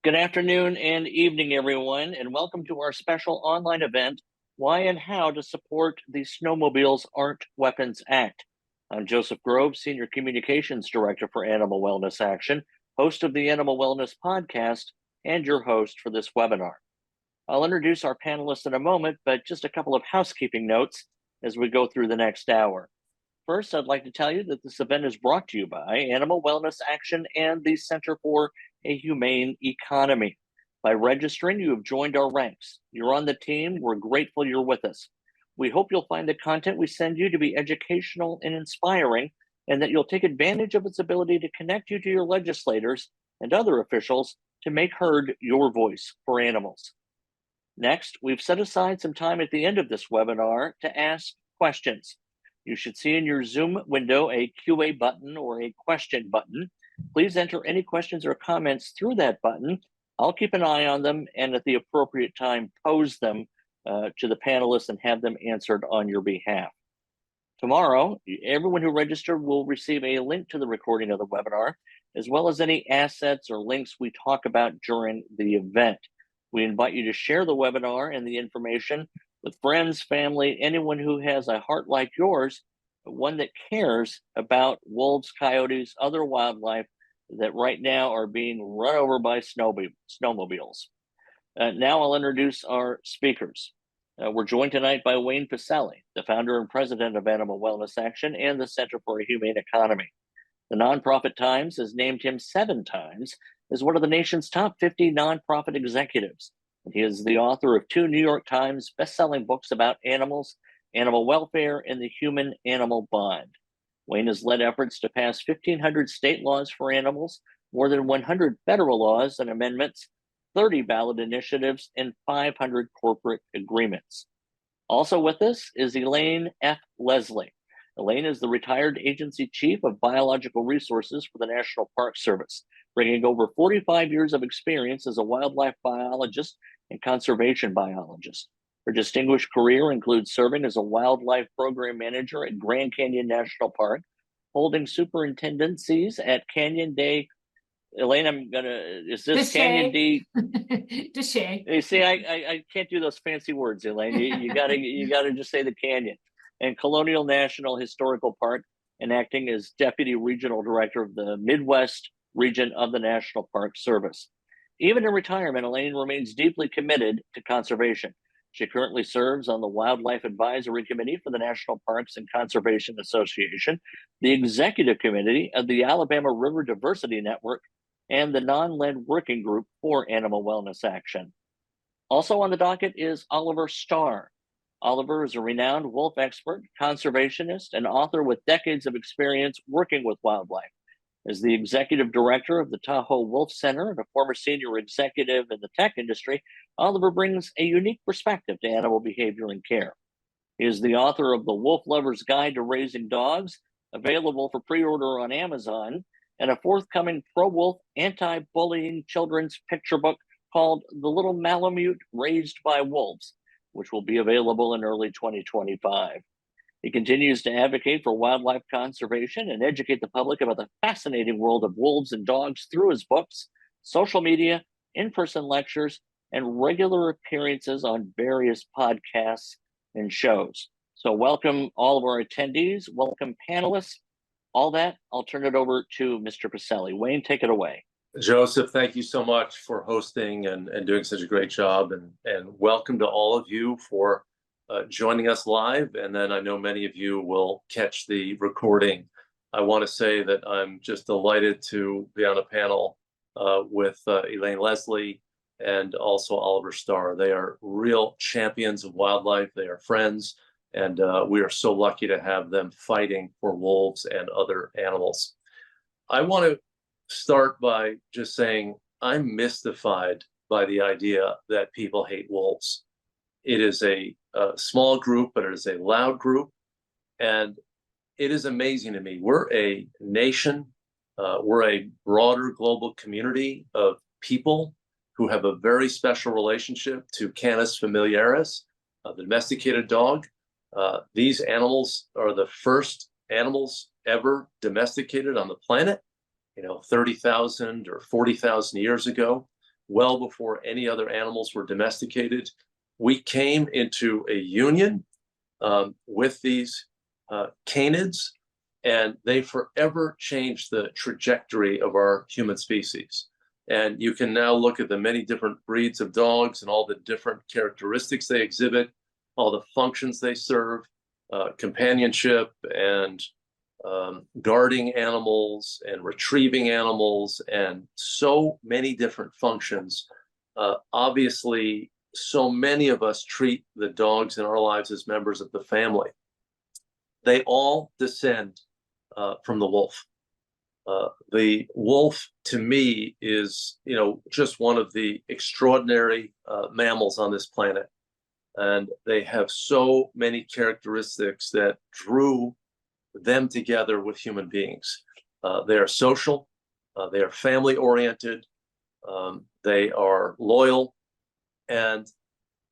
Good afternoon and evening, everyone, and welcome to our special online event, Why and How to Support the Snowmobiles Aren't Weapons Act. I'm Joseph Grove, Senior Communications Director for Animal Wellness Action, host of the Animal Wellness Podcast, and your host for this webinar. I'll introduce our panelists in a moment, but just a couple of housekeeping notes as we go through the next hour. First, I'd like to tell you that this event is brought to you by Animal Wellness Action and the Center for a Humane Economy. By registering, you have joined our ranks. You're on the team. We're grateful you're with us. We hope you'll find the content we send you to be educational and inspiring, and that you'll take advantage of its ability to connect you to your legislators and other officials to make heard your voice for animals. Next, we've set aside some time at the end of this webinar to ask questions. You should see in your Zoom window a QA button or a question button. Please enter any questions or comments through that button. I'll keep an eye on them and at the appropriate time pose them to the panelists and have them answered on your behalf. Tomorrow, everyone who registered will receive a link to the recording of the webinar, as well as any assets or links we talk about during the event. We invite you to share the webinar and the information with friends, family, anyone who has a heart like yours, one that cares about wolves, coyotes, other wildlife that right now are being run over by snowmobiles. Now I'll introduce our speakers. We're joined tonight by Wayne Pacelli, the founder and president of Animal Wellness Action and the Center for a Humane Economy. The nonprofit Times has named him 7 times as one of the nation's top 50 nonprofit executives. He is the author of 2 New York Times best-selling books about animals, animal welfare, and the human-animal bond. Wayne has led efforts to pass 1,500 state laws for animals, more than 100 federal laws and amendments, 30 ballot initiatives, and 500 corporate agreements. Also with us is Elaine F. Leslie. Elaine is the retired agency chief of biological resources for the National Park Service, bringing over 45 years of experience as a wildlife biologist and conservation biologist. Her distinguished career includes serving as a wildlife program manager at Grand Canyon National Park, holding superintendencies at Canyon Day. Elaine, is this Canyon D? Deshay. You see, I can't do those fancy words, Elaine. You gotta just say the Canyon. And Colonial National Historical Park, and acting as Deputy Regional Director of the Midwest region of the National Park Service. Even in retirement, Elaine remains deeply committed to conservation. She currently serves on the Wildlife Advisory Committee for the National Parks and Conservation Association, the Executive Committee of the Alabama River Diversity Network, and the Non-Lead Working Group for Animal Wellness Action. Also on the docket is Oliver Starr. Oliver is a renowned wolf expert, conservationist, and author with decades of experience working with wildlife. As the executive director of the Tahoe Wolf Center and a former senior executive in the tech industry, Oliver brings a unique perspective to animal behavior and care. He is the author of The Wolf Lover's Guide to Raising Dogs, available for pre-order on Amazon, and a forthcoming pro-wolf, anti-bullying children's picture book called The Little Malamute Raised by Wolves, which will be available in early 2025. He continues to advocate for wildlife conservation and educate the public about the fascinating world of wolves and dogs through his books, social media, in-person lectures, and regular appearances on various podcasts and shows. So welcome all of our attendees, welcome panelists. All that, I'll turn it over to Mr. Pacelli. Wayne, take it away. Joseph, thank you so much for hosting and doing such a great job. And welcome to all of you for joining us live. And then I know many of you will catch the recording. I want to say that I'm just delighted to be on a panel with Elaine Leslie and also Oliver Starr. They are real champions of wildlife. They are friends. And we are so lucky to have them fighting for wolves and other animals. I want to start by just saying I'm mystified by the idea that people hate wolves. It is a small group, but it is a loud group. And it is amazing to me. We're a nation, we're a broader global community of people who have a very special relationship to Canis familiaris, the domesticated dog. These animals are the first animals ever domesticated on the planet, 30,000 or 40,000 years ago. well before any other animals were domesticated. We came into a union with these canids, and they forever changed the trajectory of our human species. And you can now look at the many different breeds of dogs and all the different characteristics they exhibit, all the functions they serve, companionship and guarding animals and retrieving animals, and so many different functions. Obviously, so many of us treat the dogs in our lives as members of the family. They all descend from the wolf. The wolf, to me, is, just one of the extraordinary mammals on this planet. And they have so many characteristics that drew them together with human beings. They are social, they are family oriented, they are loyal. And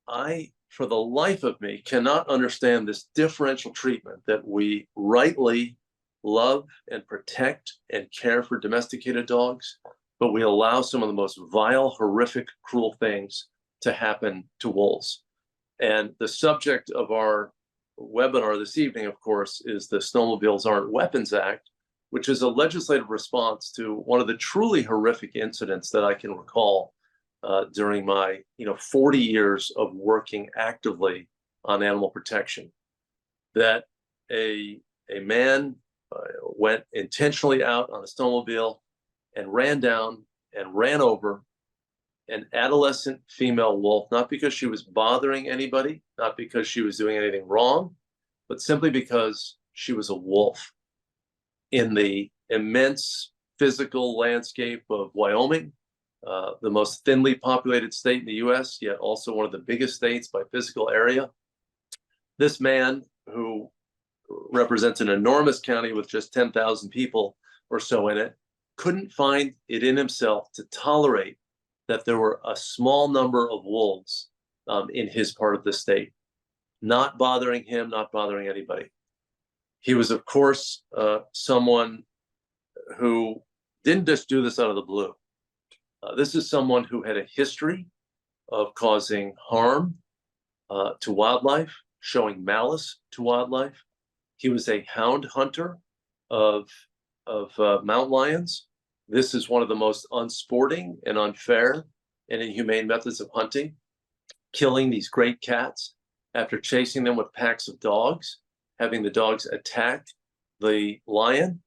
I, for the life of me, cannot understand this differential treatment that we rightly love and protect and care for domesticated dogs, but we allow some of the most vile, horrific, cruel things to happen to wolves. And the subject of our webinar this evening, of course, is the Snowmobiles Aren't Weapons Act, which is a legislative response to one of the truly horrific incidents that I can recall during my 40 years of working actively on animal protection. That a man went intentionally out on a snowmobile and ran down and ran over an adolescent female wolf, not because she was bothering anybody, not because she was doing anything wrong, but simply because she was a wolf in the immense physical landscape of Wyoming, the most thinly populated state in the US, yet also one of the biggest states by physical area. This man, who represents an enormous county with just 10,000 people or so in it, couldn't find it in himself to tolerate that there were a small number of wolves in his part of the state, not bothering him, not bothering anybody. He was, of course, someone who didn't just do this out of the blue. This is someone who had a history of causing harm to wildlife, showing malice to wildlife. He was a hound hunter of mountain lions. This is one of the most unsporting and unfair and inhumane methods of hunting, killing these great cats after chasing them with packs of dogs, having the dogs attack the lion.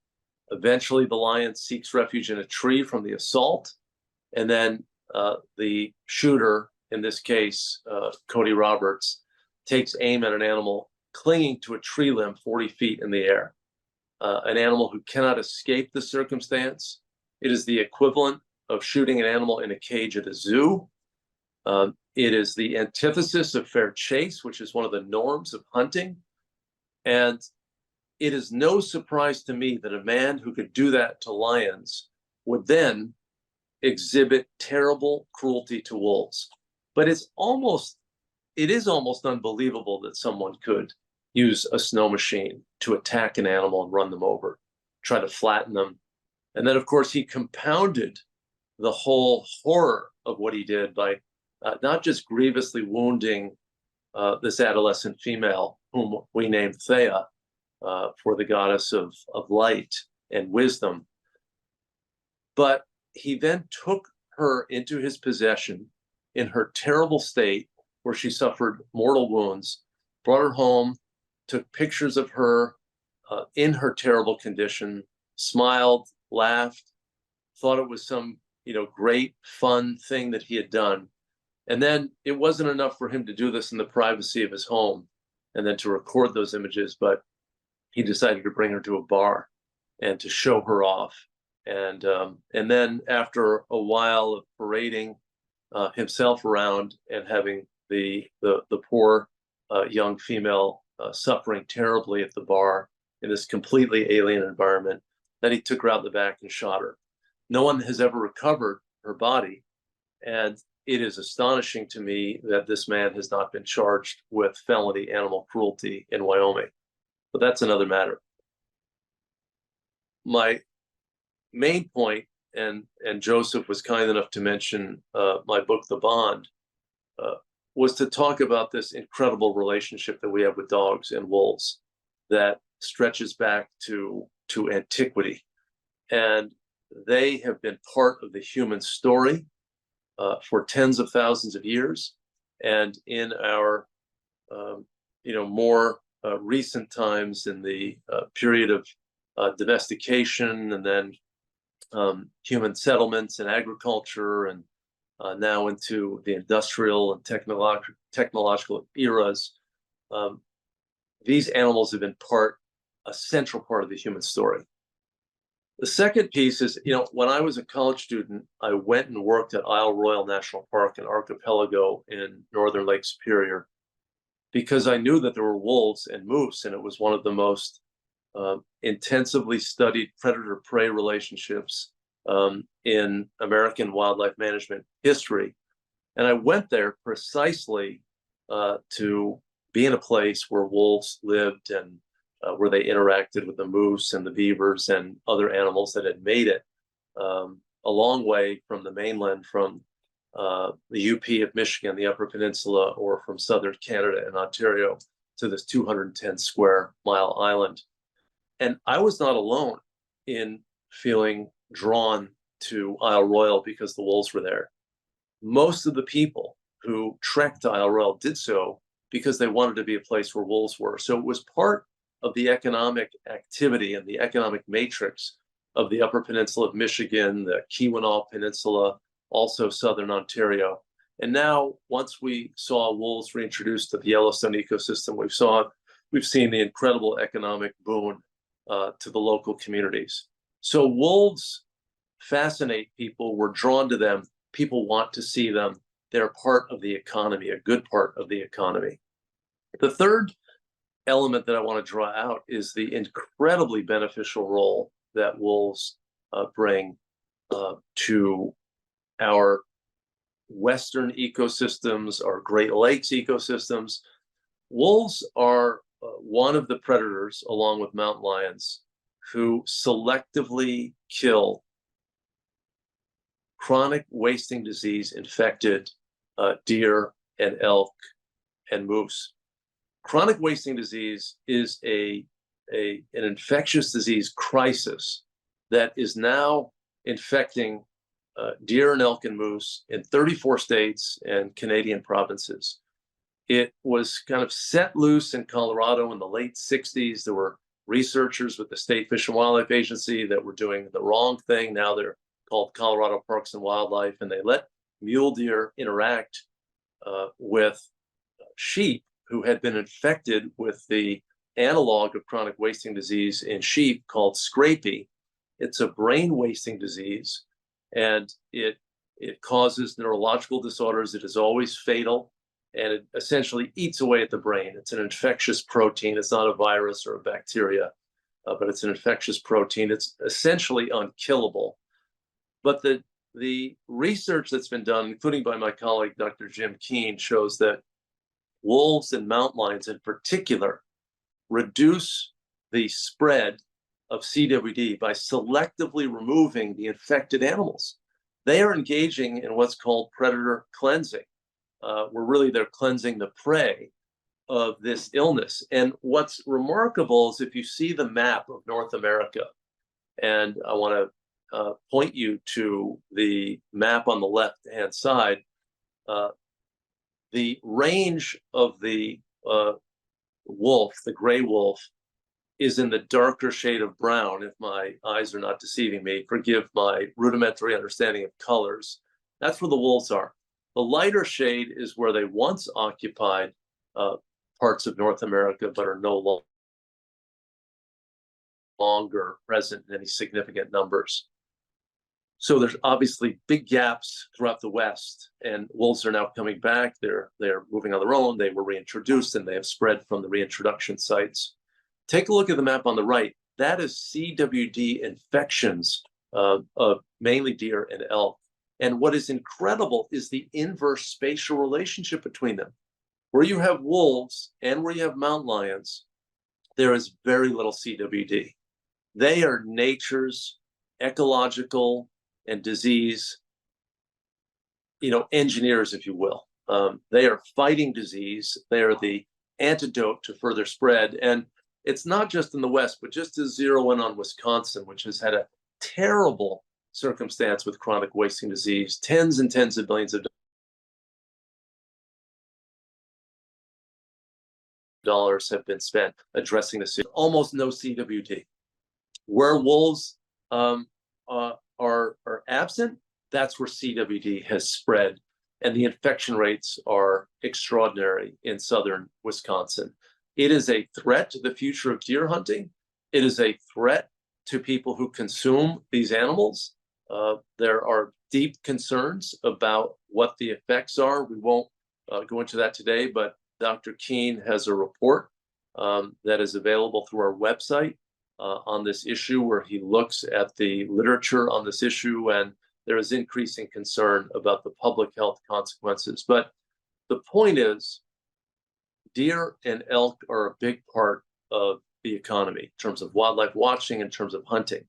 Eventually, the lion seeks refuge in a tree from the assault. And then the shooter, in this case, Cody Roberts, takes aim at an animal clinging to a tree limb 40 feet in the air. An animal who cannot escape the circumstance. It is the equivalent of shooting an animal in a cage at a zoo. It is the antithesis of fair chase, which is one of the norms of hunting. And it is no surprise to me that a man who could do that to lions would then exhibit terrible cruelty to wolves. But it is almost unbelievable that someone could use a snow machine to attack an animal and run them over, try to flatten them. And then, of course, he compounded the whole horror of what he did by not just grievously wounding this adolescent female, whom we named Theia, for the goddess of light and wisdom, but he then took her into his possession in her terrible state, where she suffered mortal wounds, brought her home, took pictures of her in her terrible condition, smiled, laughed, thought it was some great fun thing that he had done. And then it wasn't enough for him to do this in the privacy of his home and then to record those images, but he decided to bring her to a bar and to show her off. And then after a while of parading himself around and having the poor young female suffering terribly at the bar in this completely alien environment, that he took her out in the back and shot her. No one has ever recovered her body. And it is astonishing to me that this man has not been charged with felony animal cruelty in Wyoming. But that's another matter. My main point and Joseph was kind enough to mention my book, The Bond, was to talk about this incredible relationship that we have with dogs and wolves that stretches back to antiquity. And they have been part of the human story for tens of thousands of years. And in our, more recent times, in the period of domestication, and then human settlements and agriculture, and now into the industrial and technological eras, these animals have been a central part of the human story. The second piece is, when I was a college student, I went and worked at Isle Royale National Park and Archipelago in northern Lake Superior, because I knew that there were wolves and moose, and it was one of the most intensively studied predator-prey relationships in American wildlife management history. And I went there precisely to be in a place where wolves lived, and where they interacted with the moose and the beavers and other animals that had made it a long way from the mainland, from the UP of Michigan, the Upper Peninsula, or from southern Canada and Ontario to this 210 square mile island. And I was not alone in feeling drawn to Isle Royale because the wolves were there. Most of the people who trekked to Isle Royale did so because they wanted to be a place where wolves were. So it was part of the economic activity and the economic matrix of the Upper Peninsula of Michigan, the Keweenaw Peninsula, also southern Ontario. And now, once we saw wolves reintroduced to the Yellowstone ecosystem, we've seen the incredible economic boon to the local communities. So wolves fascinate people. We're drawn to them. People want to see them. They're part of the economy, a good part of the economy. The third element that I want to draw out is the incredibly beneficial role that wolves bring to our Western ecosystems, our Great Lakes ecosystems. Wolves are one of the predators, along with mountain lions, who selectively kill chronic wasting disease infected deer and elk and moose. Chronic wasting disease is an infectious disease crisis that is now infecting deer and elk and moose in 34 states and Canadian provinces. It was kind of set loose in Colorado in the late 60s. There were researchers with the State Fish and Wildlife Agency that were doing the wrong thing. Now they're called Colorado Parks and Wildlife, and they let mule deer interact with sheep who had been infected with the analog of chronic wasting disease in sheep called scrapie. It's a brain wasting disease, and it causes neurological disorders. It is always fatal, and it essentially eats away at the brain. It's an infectious protein. It's not a virus or a bacteria, but it's an infectious protein. It's essentially unkillable. But the research that's been done, including by my colleague, Dr. Jim Keene, shows that wolves and mountain lions in particular reduce the spread of CWD by selectively removing the infected animals. They are engaging in what's called predator cleansing, where they're cleansing the prey of this illness. And what's remarkable is if you see the map of North America, and I want to point you to the map on the left-hand side, the range of the wolf, the gray wolf, is in the darker shade of brown. If my eyes are not deceiving me, forgive my rudimentary understanding of colors. That's where the wolves are. The lighter shade is where they once occupied parts of North America, but are no longer present in any significant numbers. So there's obviously big gaps throughout the West, and wolves are now coming back. They're moving on their own. They were reintroduced, and they have spread from the reintroduction sites. Take a look at the map on the right. That is CWD infections of mainly deer and elk. And what is incredible is the inverse spatial relationship between them. Where you have wolves and where you have mountain lions, there is very little CWD. They are nature's ecological and disease, engineers, if you will. They are fighting disease. They are the antidote to further spread. And it's not just in the West, but just to zero in on Wisconsin, which has had a terrible circumstance with chronic wasting disease, tens and tens of billions of dollars have been spent addressing this. Almost no CWD. Where wolves are absent, that's where CWD has spread, and the infection rates are extraordinary in southern Wisconsin. It is a threat to the future of deer hunting. It is a threat to people who consume these animals. There are deep concerns about what the effects are. We won't go into that today, but Dr. Keene has a report that is available through our website on this issue, where he looks at the literature on this issue, and there is increasing concern about the public health consequences. But the point is, deer and elk are a big part of the economy in terms of wildlife watching, in terms of hunting.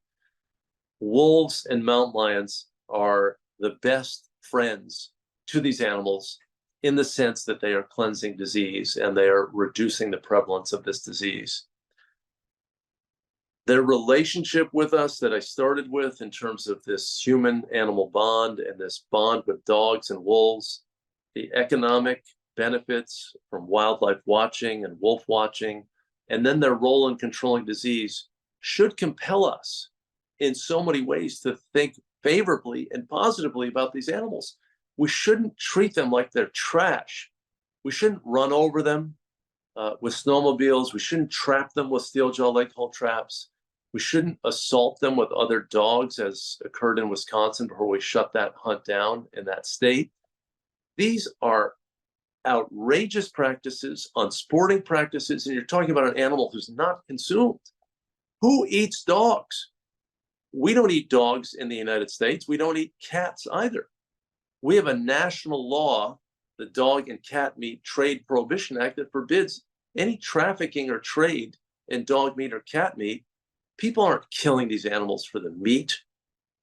Wolves and mountain lions are the best friends to these animals in the sense that they are cleansing disease and they are reducing the prevalence of this disease. Their relationship with us that I started with, in terms of this human-animal bond and this bond with dogs and wolves, the economic benefits from wildlife watching and wolf watching, and then their role in controlling disease, should compel us in so many ways to think favorably and positively about these animals. We shouldn't treat them like they're trash. We shouldn't run over them with snowmobiles. We shouldn't trap them with steel jaw leg hold traps. We shouldn't assault them with other dogs, as occurred in Wisconsin before we shut that hunt down in that state. These are outrageous practices, unsporting practices, and you're talking about an animal who's not consumed. Who eats dogs? We don't eat dogs in the United States. We don't eat cats either. We have a national law, the Dog and Cat Meat Trade Prohibition Act, that forbids any trafficking or trade in dog meat or cat meat. People aren't killing these animals for the meat.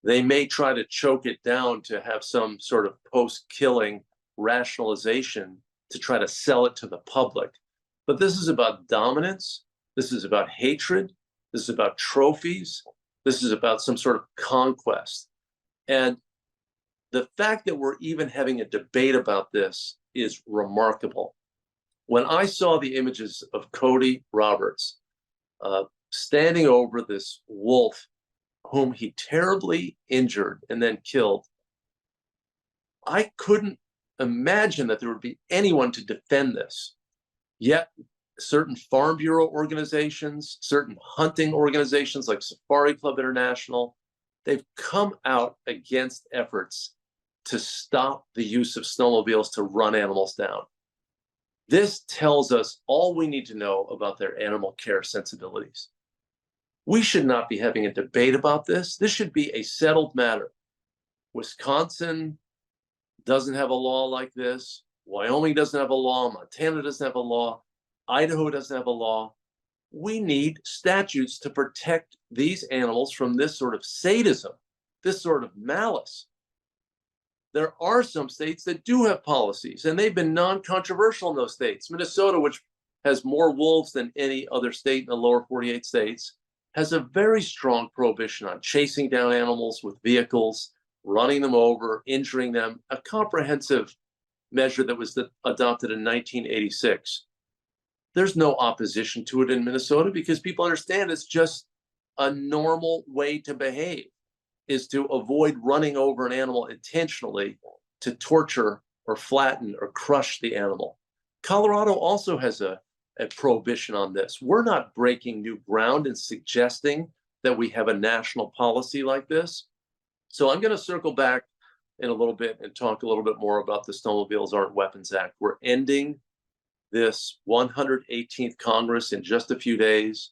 They may try to choke it down to have some sort of post-killing rationalization to try to sell it to the public. But this is about dominance. This is about hatred. This is about trophies. This is about some sort of conquest. And the fact that we're even having a debate about this is remarkable. When I saw the images of Cody Roberts standing over this wolf whom he terribly injured and then killed, I couldn't imagine that there would be anyone to defend this. Yet certain Farm Bureau organizations, certain hunting organizations like Safari Club International, they've come out against efforts to stop the use of snowmobiles to run animals down. This tells us all we need to know about their animal care sensibilities. We should not be having a debate about this. This should be a settled matter. Wisconsin doesn't have a law like this. Wyoming doesn't have a law. Montana doesn't have a law. Idaho doesn't have a law. We need statutes to protect these animals from this sort of sadism, this sort of malice. There are some states that do have policies, and they've been non-controversial in those states. Minnesota, which has more wolves than any other state in the lower 48 states, has a very strong prohibition on chasing down animals with vehicles, running them over, injuring them, a comprehensive measure that was adopted in 1986. There's no opposition to it in Minnesota because people understand it's just a normal way to behave, is to avoid running over an animal intentionally to torture or flatten or crush the animal. Colorado also has a prohibition on this. We're not breaking new ground and suggesting that we have a national policy like this. So I'm going to circle back in a little bit and talk a little bit more about the Snowmobiles Aren't Weapons Act. We're ending this 118th Congress in just a few days.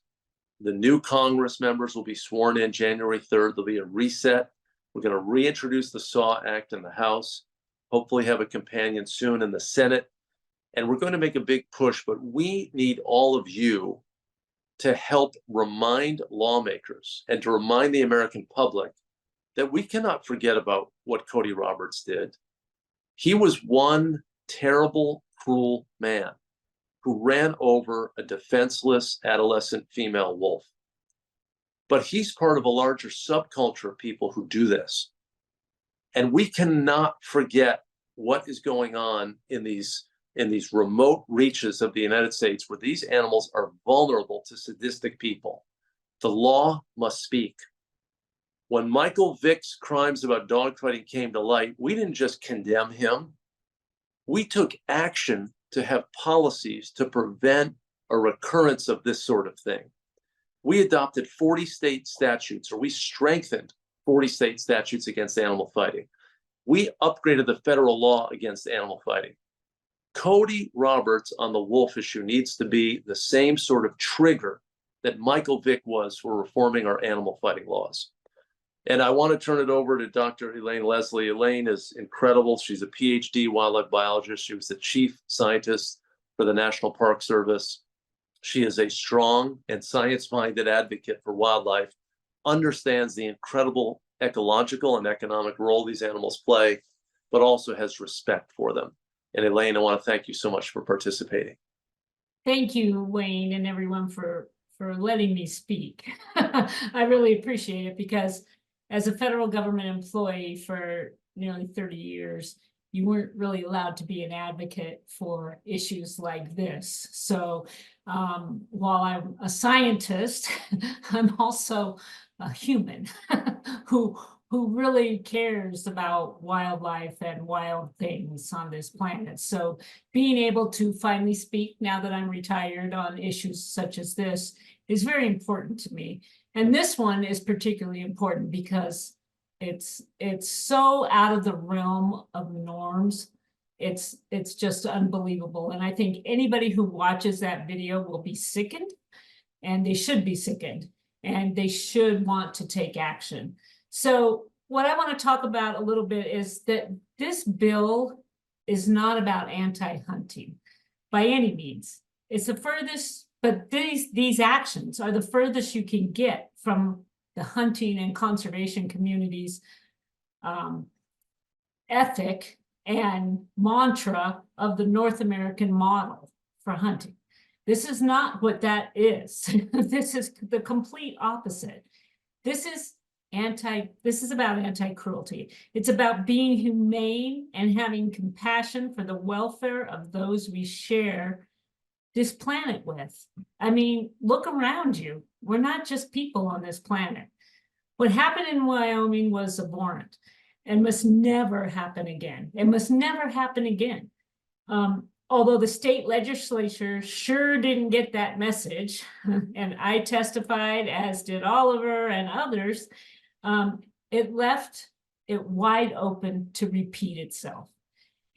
The new Congress members will be sworn in January 3rd. There'll be a reset. We're going to reintroduce the SAW Act in the House, hopefully have a companion soon in the Senate. And we're going to make a big push, but we need all of you to help remind lawmakers and to remind the American public that we cannot forget about what Cody Roberts did. He was one terrible, cruel man who ran over a defenseless adolescent female wolf. But he's part of a larger subculture of people who do this. And we cannot forget what is going on in these remote reaches of the United States where these animals are vulnerable to sadistic people. The law must speak. When Michael Vick's crimes about dogfighting came to light, we didn't just condemn him. We took action to have policies to prevent a recurrence of this sort of thing. We adopted 40 state statutes, or we strengthened 40 state statutes against animal fighting. We upgraded the federal law against animal fighting. Cody Roberts on the wolf issue needs to be the same sort of trigger that Michael Vick was for reforming our animal fighting laws. And I want to turn it over to Dr. Elaine Leslie. Elaine is incredible. She's a PhD wildlife biologist. She was the chief scientist for the National Park Service. She is a strong and science-minded advocate for wildlife, understands the incredible ecological and economic role these animals play, but also has respect for them. And Elaine, I want to thank you so much for participating. Thank you, Wayne, and everyone for letting me speak. I really appreciate it, because as a federal government employee for nearly 30 years, you weren't really allowed to be an advocate for issues like this. So while I'm a scientist, I'm also a human who really cares about wildlife and wild things on this planet. So being able to finally speak now that I'm retired on issues such as this is very important to me. And this one is particularly important because it's so out of the realm of norms. It's just unbelievable. And I think anybody who watches that video will be sickened, and they should be sickened, and they should want to take action. So what I want to talk about a little bit is that this bill is not about anti-hunting by any means. It's the furthest, but these actions are the furthest you can get from the hunting and conservation communities' ethic and mantra of the North American model for hunting. This is not what that is. This is the complete opposite. This is about anti-cruelty. It's about being humane and having compassion for the welfare of those we share this planet with. I mean, look around you. We're not just people on this planet. What happened in Wyoming was abhorrent and must never happen again. It must never happen again. Although the state legislature sure didn't get that message, and I testified, as did Oliver and others, it left it wide open to repeat itself.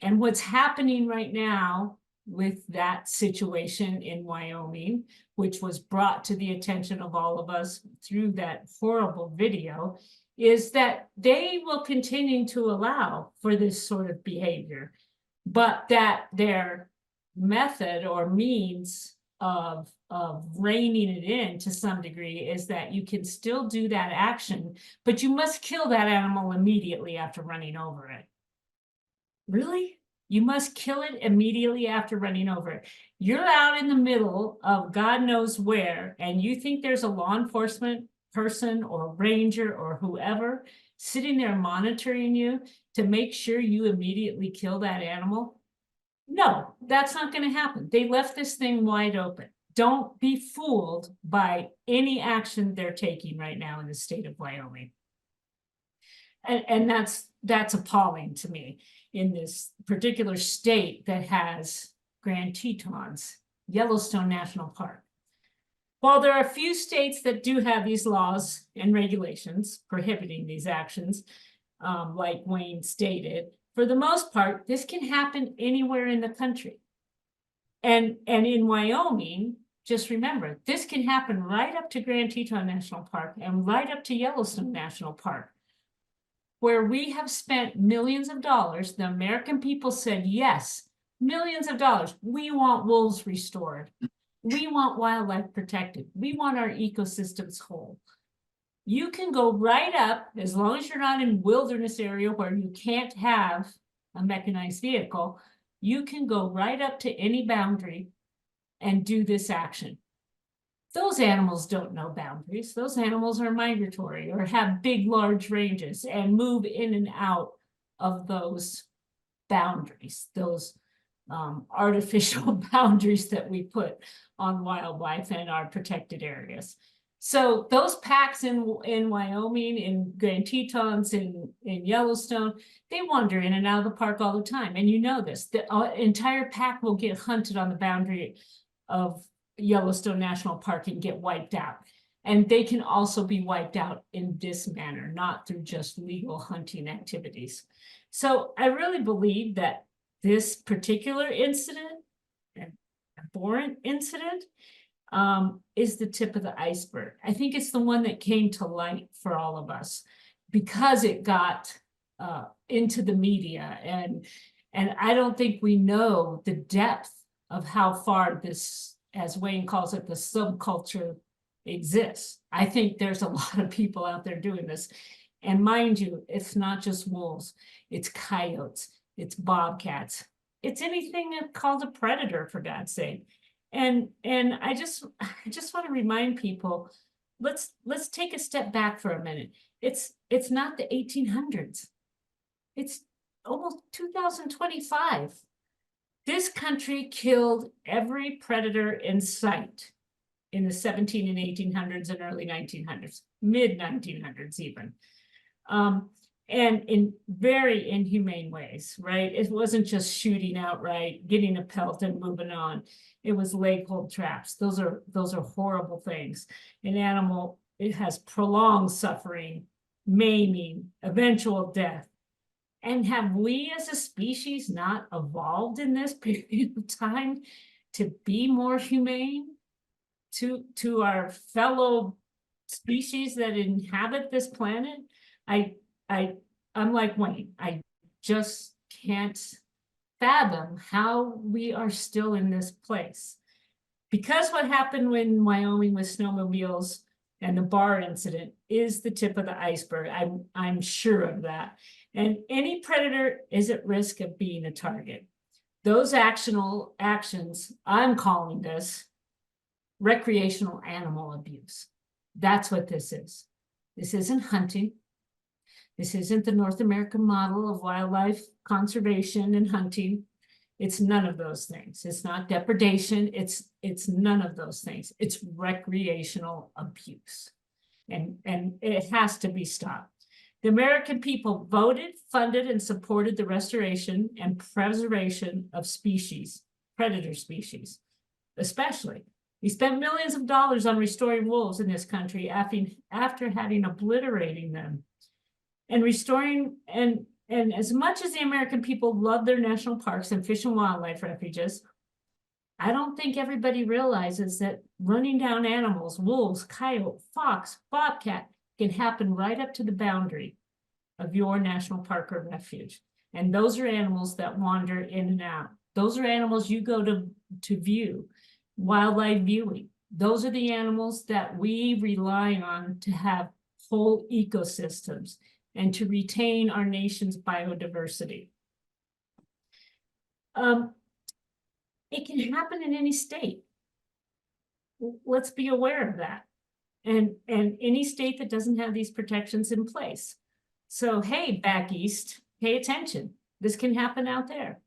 And what's happening right now with that situation in Wyoming, which was brought to the attention of all of us through that horrible video, is that they will continue to allow for this sort of behavior, but that their method or means of reining it in to some degree is that you can still do that action, but you must kill that animal immediately after running over it. Really? You must kill it immediately after running over it. You're out in the middle of God knows where, and you think there's a law enforcement person or ranger or whoever sitting there monitoring you to make sure you immediately kill that animal? No, that's not going to happen. They left this thing wide open. Don't be fooled by any action they're taking right now in the state of Wyoming. And that's appalling to me, in this particular state that has Grand Tetons, Yellowstone National Park. While there are a few states that do have these laws and regulations prohibiting these actions, like Wayne stated, for the most part, this can happen anywhere in the country. And in Wyoming, just remember, this can happen right up to Grand Teton National Park and right up to Yellowstone National Park, where we have spent millions of dollars. The American people said, yes, millions of dollars. We want wolves restored. We want wildlife protected. We want our ecosystems whole. You can go right up, as long as you're not in wilderness area where you can't have a mechanized vehicle, you can go right up to any boundary and do this action. Those animals don't know boundaries. Those animals are migratory or have big, large ranges and move in and out of those boundaries, those artificial boundaries that we put on wildlife and our protected areas. So those packs in Wyoming, in Grand Tetons, in Yellowstone, they wander in and out of the park all the time. And you know this, the entire pack will get hunted on the boundary of Yellowstone National Park and get wiped out. And they can also be wiped out in this manner, not through just legal hunting activities. So I really believe that this particular incident, an abhorrent incident, is the tip of the iceberg. I think it's the one that came to light for all of us because it got into the media, and I don't think we know the depth of how far this, as Wayne calls it, the subculture exists. I think there's a lot of people out there doing this. And mind you, it's not just wolves, it's coyotes, it's bobcats, it's anything that's called a predator, for God's sake. And I just want to remind people, let's take a step back for a minute. It's not the 1800s. It's almost 2025. This country killed every predator in sight in the 17 and 1800s and early 1900s, mid 1900s even. And in very inhumane ways, right? It wasn't just shooting outright, getting a pelt and moving on. It was leg hold traps. Those are horrible things. An animal, it has prolonged suffering, maiming, eventual death. And have we as a species not evolved in this period of time to be more humane to our fellow species that inhabit this planet? I'm like Wayne, I just can't fathom how we are still in this place. Because what happened in Wyoming with snowmobiles and the bar incident is the tip of the iceberg. I'm sure of that. And any predator is at risk of being a target. Those actions, I'm calling this recreational animal abuse. That's what this is. This isn't hunting. This isn't the North American model of wildlife conservation and hunting. It's none of those things. It's not depredation. It's none of those things. It's recreational abuse. And it has to be stopped. The American people voted, funded, and supported the restoration and preservation of species, predator species, especially. We spent millions of dollars on restoring wolves in this country after having obliterating them. And restoring, and as much as the American people love their national parks and fish and wildlife refuges, I don't think everybody realizes that running down animals, wolves, coyote, fox, bobcat, can happen right up to the boundary of your national park or refuge. And those are animals that wander in and out. Those are animals you go to view, wildlife viewing. Those are the animals that we rely on to have whole ecosystems and to retain our nation's biodiversity. It can happen in any state. Let's be aware of that. And any state that doesn't have these protections in place. So, hey, back east, pay attention. This can happen out there.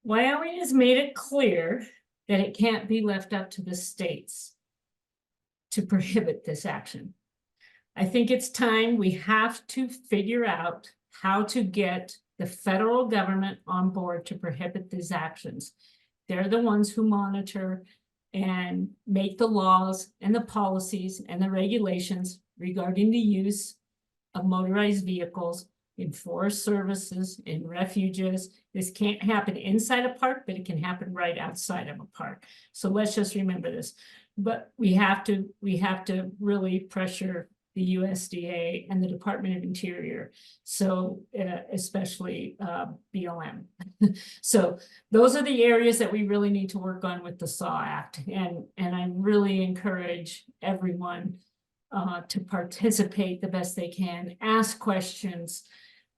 Wyoming has made it clear that it can't be left up to the states to prohibit this action. I think it's time we have to figure out how to get the federal government on board to prohibit these actions. They're the ones who monitor and make the laws and the policies and the regulations regarding the use of motorized vehicles in forest services, in refuges. This can't happen inside a park, but it can happen right outside of a park. So let's just remember this. But we have to really pressure the USDA and the Department of Interior, so especially BLM. So those are the areas that we really need to work on with the SAW Act. And I really encourage everyone to participate the best they can, ask questions.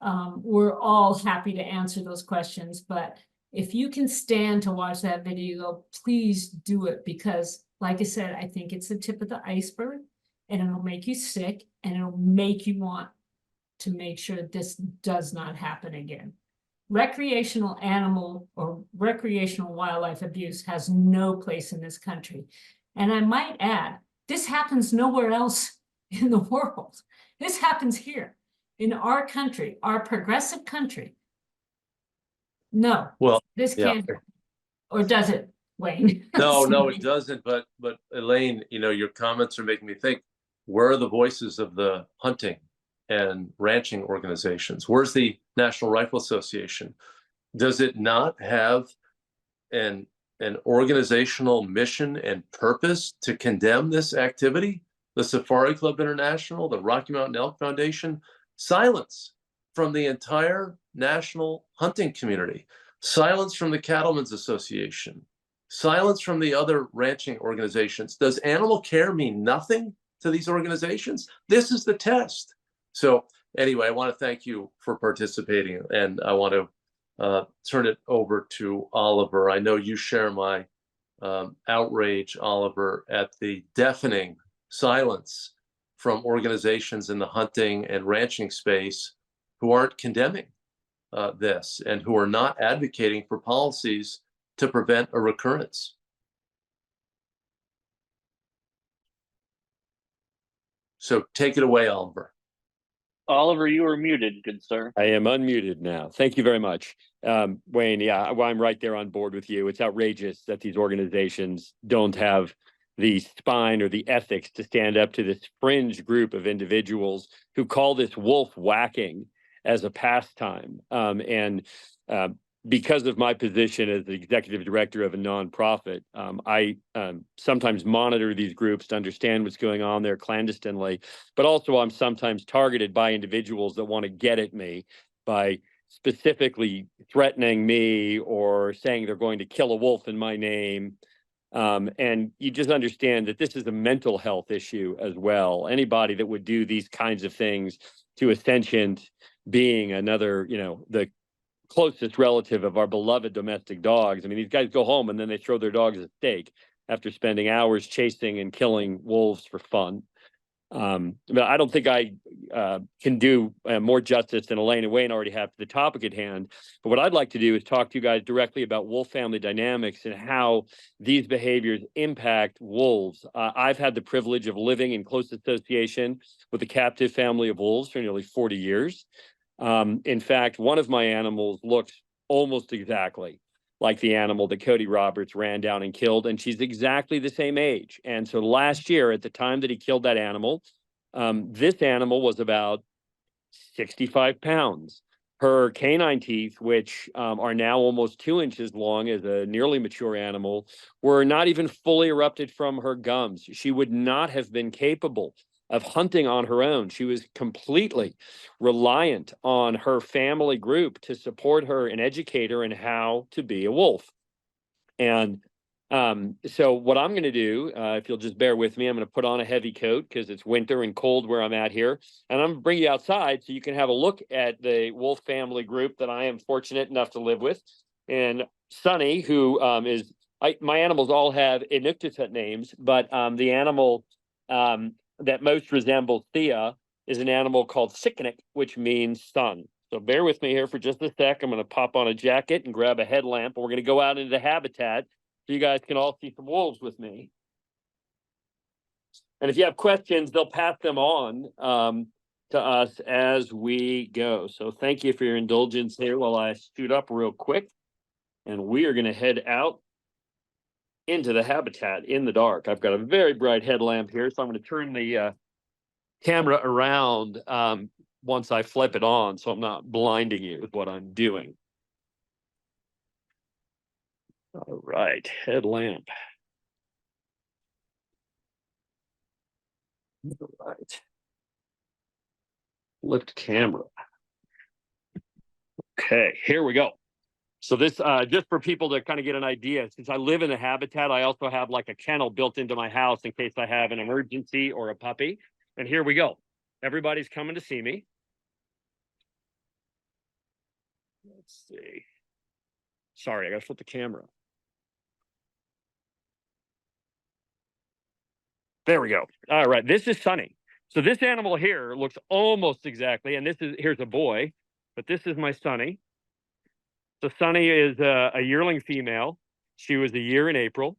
We're all happy to answer those questions, but if you can stand to watch that video, please do it, because like I said, I think it's the tip of the iceberg, and it'll make you sick, and it'll make you want to make sure this does not happen again. Recreational animal or recreational wildlife abuse has no place in this country. And I might add, this happens nowhere else in the world. This happens here in our country, our progressive country. No, Well, this yeah. can't, or does it, Wayne? No, it doesn't. But Elaine, your comments are making me think, where are the voices of the hunting and ranching organizations? Where's the National Rifle Association? Does it not have an organizational mission and purpose to condemn this activity? The Safari Club International, the Rocky Mountain Elk Foundation, silence from the entire national hunting community, silence from the Cattlemen's Association, silence from the other ranching organizations. Does animal care mean nothing to these organizations? This is the test. So anyway, I want to thank you for participating, and I want to turn it over to Oliver. I know you share my outrage, Oliver, at the deafening silence from organizations in the hunting and ranching space who aren't condemning this and who are not advocating for policies to prevent a recurrence. So take it away, Oliver. Oliver, you are muted, good sir. I am unmuted now. Thank you very much. Wayne, yeah, well, I'm right there on board with you. It's outrageous that these organizations don't have the spine or the ethics to stand up to this fringe group of individuals who call this wolf whacking as a pastime. Because of my position as the executive director of a nonprofit, I sometimes monitor these groups to understand what's going on there clandestinely, but also I'm sometimes targeted by individuals that want to get at me by specifically threatening me or saying they're going to kill a wolf in my name. And you just understand that this is a mental health issue as well. Anybody that would do these kinds of things to a sentient being, another, the closest relative of our beloved domestic dogs. I mean, these guys go home and then they throw their dogs a steak after spending hours chasing and killing wolves for fun. But I don't think I can do more justice than Elaine and Wayne already have to the topic at hand. But what I'd like to do is talk to you guys directly about wolf family dynamics and how these behaviors impact wolves. I've had the privilege of living in close association with a captive family of wolves for nearly 40 years. In fact, one of my animals looks almost exactly like the animal that Cody Roberts ran down and killed, and she's exactly the same age. And so last year, at the time that he killed that animal, this animal was about 65 pounds. Her canine teeth, which are now almost 2 inches long as a nearly mature animal, were not even fully erupted from her gums. She would not have been capable of hunting on her own. She was completely reliant on her family group to support her and educate her in how to be a wolf. And so what I'm going to do, if you'll just bear with me, I'm going to put on a heavy coat because it's winter and cold where I'm at here. And I'm going to bring you outside so you can have a look at the wolf family group that I am fortunate enough to live with. And Sunny, who my animals all have Inuktitut names, but the animal that most resembles Theia is an animal called Siknik, which means sun. So bear with me here for just a sec. I'm going to pop on a jacket and grab a headlamp, and we're going to go out into the habitat so you guys can all see some wolves with me. And if you have questions, they'll pass them on to us as we go. So thank you for your indulgence here while I scoot up real quick. And we are going to head out into the habitat in the dark. I've got a very bright headlamp here, so I'm going to turn the camera around once I flip it on, so I'm not blinding you with what I'm doing. All right, headlamp. All right. Flipped camera. Okay, here we go. So this, just for people to kind of get an idea, since I live in the habitat, I also have like a kennel built into my house in case I have an emergency or a puppy. And here we go. Everybody's coming to see me. Let's see. Sorry, I gotta flip the camera. There we go. All right, this is Sunny. So this animal here looks almost exactly, and here's a boy, but this is my Sunny. So Sunny is a yearling female. She was a year in April.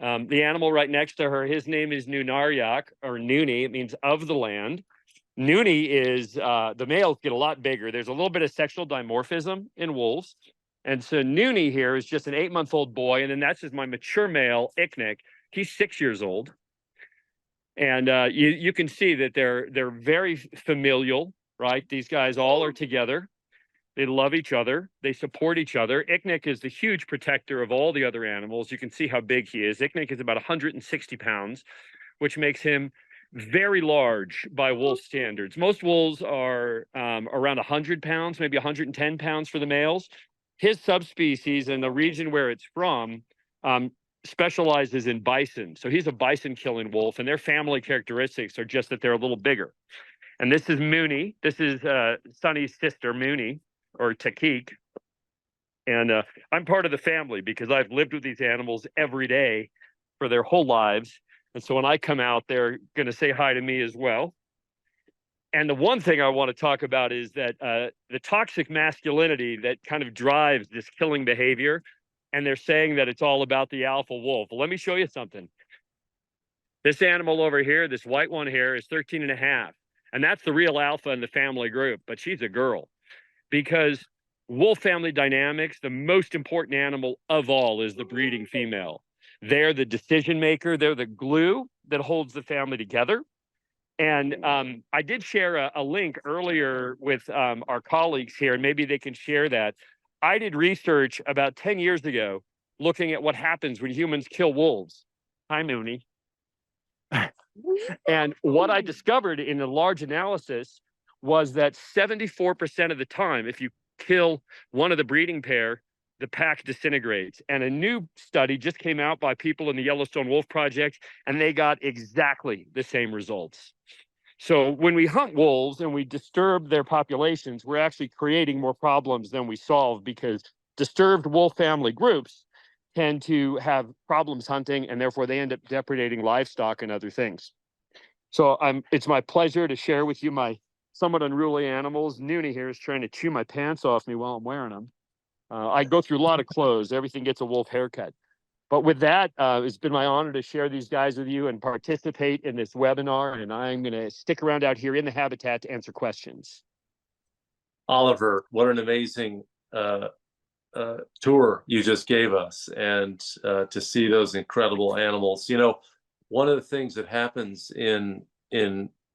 The animal right next to her, his name is Nunaryak, or Noonie. It means of the land. Noonie is, the males get a lot bigger. There's a little bit of sexual dimorphism in wolves. And so Noonie here is just an 8-month-old boy. And then that's just my mature male, Icknick. He's 6 years old. And you can see that they're very familial, right? These guys all are together. They love each other. They support each other. Icknick is the huge protector of all the other animals. You can see how big he is. Icknick is about 160 pounds, which makes him very large by wolf standards. Most wolves are around 100 pounds, maybe 110 pounds for the males. His subspecies and the region where it's from specializes in bison. So he's a bison killing wolf, and their family characteristics are just that they're a little bigger. And this is Mooney. This is Sunny's sister, Mooney, or Takik. And I'm part of the family because I've lived with these animals every day for their whole lives. And so when I come out, they're going to say hi to me as well. And the one thing I want to talk about is that the toxic masculinity that kind of drives this killing behavior. And they're saying that it's all about the alpha wolf. Well, let me show you something. This animal over here, this white one here, is 13 and a half. And that's the real alpha in the family group, but she's a girl. Because wolf family dynamics, the most important animal of all is the breeding female. They're the decision maker. They're the glue that holds the family together. And I did share a link earlier with our colleagues here, and maybe they can share that. I did research about 10 years ago looking at what happens when humans kill wolves. Hi, Mooney. And what I discovered in a large analysis was that 74% of the time, if you kill one of the breeding pair, the pack disintegrates. And a new study just came out by people in the Yellowstone Wolf Project, and they got exactly the same results. So when we hunt wolves and we disturb their populations, we're actually creating more problems than we solve, because disturbed wolf family groups tend to have problems hunting, and therefore they end up depredating livestock and other things. So it's my pleasure to share with you my somewhat unruly animals. Noonie here is trying to chew my pants off me while I'm wearing them. I go through a lot of clothes. Everything gets a wolf haircut. But with that, it's been my honor to share these guys with you and participate in this webinar. And I'm going to stick around out here in the habitat to answer questions. Oliver, what an amazing tour you just gave us, and to see those incredible animals. You know, one of the things that happens in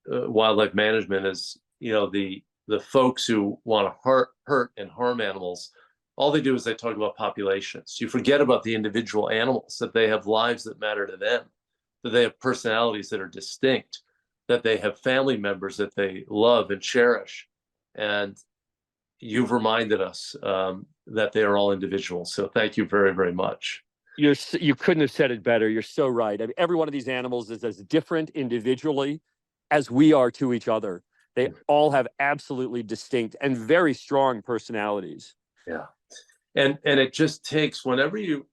wildlife management is, you know, the folks who want to hurt and harm animals, all they do is they talk about populations. You forget about the individual animals, that they have lives that matter to them, that they have personalities that are distinct, that they have family members that they love and cherish. And you've reminded us that they are all individuals. So thank you very, very much. You couldn't have said it better. You're so right. I mean, every one of these animals is as different individually as we are to each other. They all have absolutely distinct and very strong personalities. Yeah. And it just takes, whenever you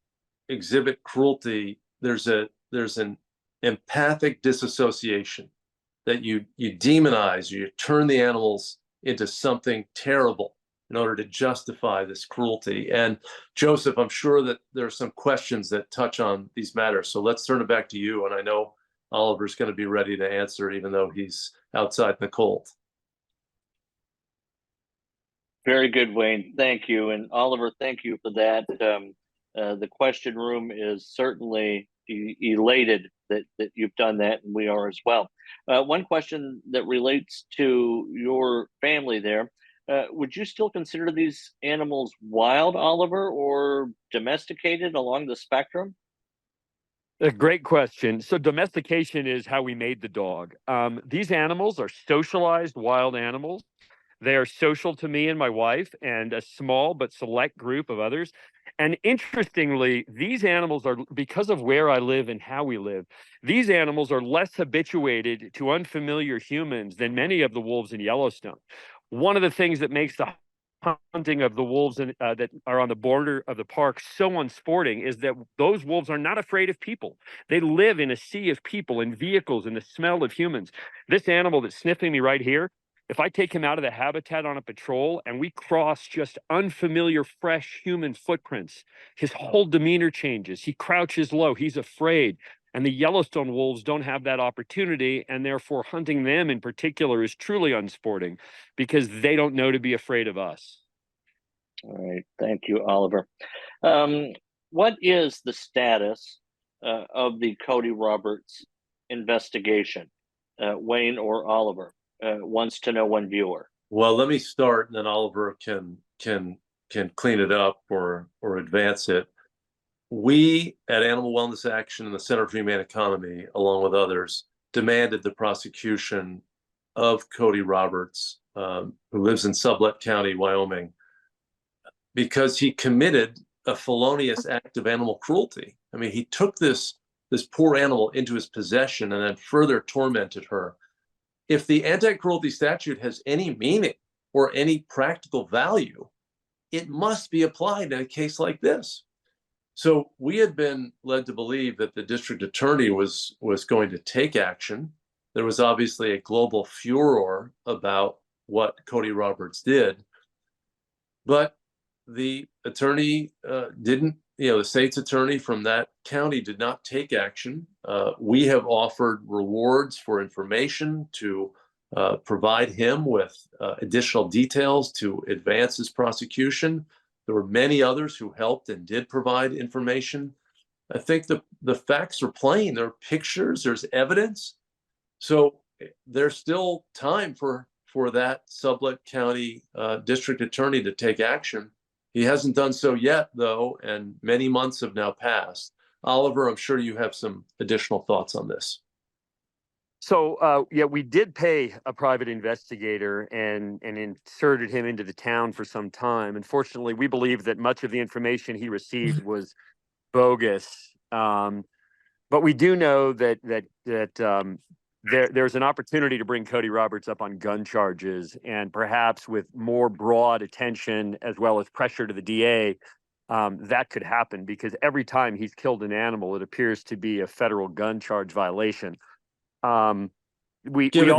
exhibit cruelty, there's an empathic disassociation that you demonize, you turn the animals into something terrible in order to justify this cruelty. And Joseph, I'm sure that there are some questions that touch on these matters. So let's turn it back to you. And I know Oliver's going to be ready to answer, even though he's outside in the cold. Very good, Wayne. Thank you. And Oliver, thank you for that. The question room is certainly elated that you've done that, and we are as well. One question that relates to your family there, would you still consider these animals wild, Oliver, or domesticated along the spectrum? A great question. So domestication is how we made the dog. These animals are socialized wild animals. They are social to me and my wife and a small but select group of others. And interestingly, these animals are, because of where I live and how we live, these animals are less habituated to unfamiliar humans than many of the wolves in Yellowstone. One of the things that makes the hunting of the wolves that are on the border of the park so unsporting is that those wolves are not afraid of people. They live in a sea of people and vehicles and the smell of humans. This animal that's sniffing me right here, if I take him out of the habitat on a patrol and we cross just unfamiliar, fresh human footprints, his whole demeanor changes. He crouches low. He's afraid. And the Yellowstone wolves don't have that opportunity. And therefore, hunting them in particular is truly unsporting because they don't know to be afraid of us. All right. Thank you, Oliver. What is the status of the Cody Roberts investigation? Wayne or Oliver wants to know, one viewer. Well, let me start, and then Oliver can clean it up or advance it. We at Animal Wellness Action and the Center for Humane Economy, along with others, demanded the prosecution of Cody Roberts, who lives in Sublette County, Wyoming, because he committed a felonious act of animal cruelty. I mean, he took this poor animal into his possession and then further tormented her. If the anti-cruelty statute has any meaning or any practical value, it must be applied in a case like this. So we had been led to believe that the district attorney was going to take action. There was obviously a global furor about what Cody Roberts did, but the attorney didn't, the state's attorney from that county did not take action. We have offered rewards for information to provide him with additional details to advance his prosecution. There were many others who helped and did provide information. I think the facts are plain. There are pictures, there's evidence. So there's still time for that Sublette County district attorney to take action. He hasn't done so yet, though, and many months have now passed. Oliver, I'm sure you have some additional thoughts on this. So, yeah, we did pay a private investigator and inserted him into the town for some time. Unfortunately, we believe that much of the information he received was bogus. But we do know that there's an opportunity to bring Cody Roberts up on gun charges, and perhaps with more broad attention as well as pressure to the DA, that could happen, because every time he's killed an animal, it appears to be a federal gun charge violation. Given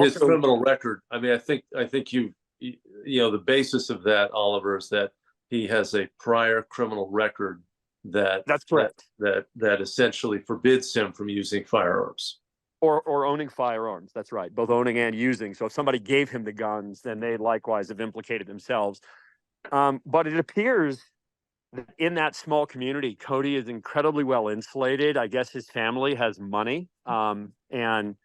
his criminal record, I mean, I think the basis of that, Oliver, is that he has a prior criminal record that's correct. That essentially forbids him from using firearms. Or owning firearms. That's right. Both owning and using. So if somebody gave him the guns, then they likewise have implicated themselves. But it appears that in that small community, Cody is incredibly well insulated. I guess his family has money. And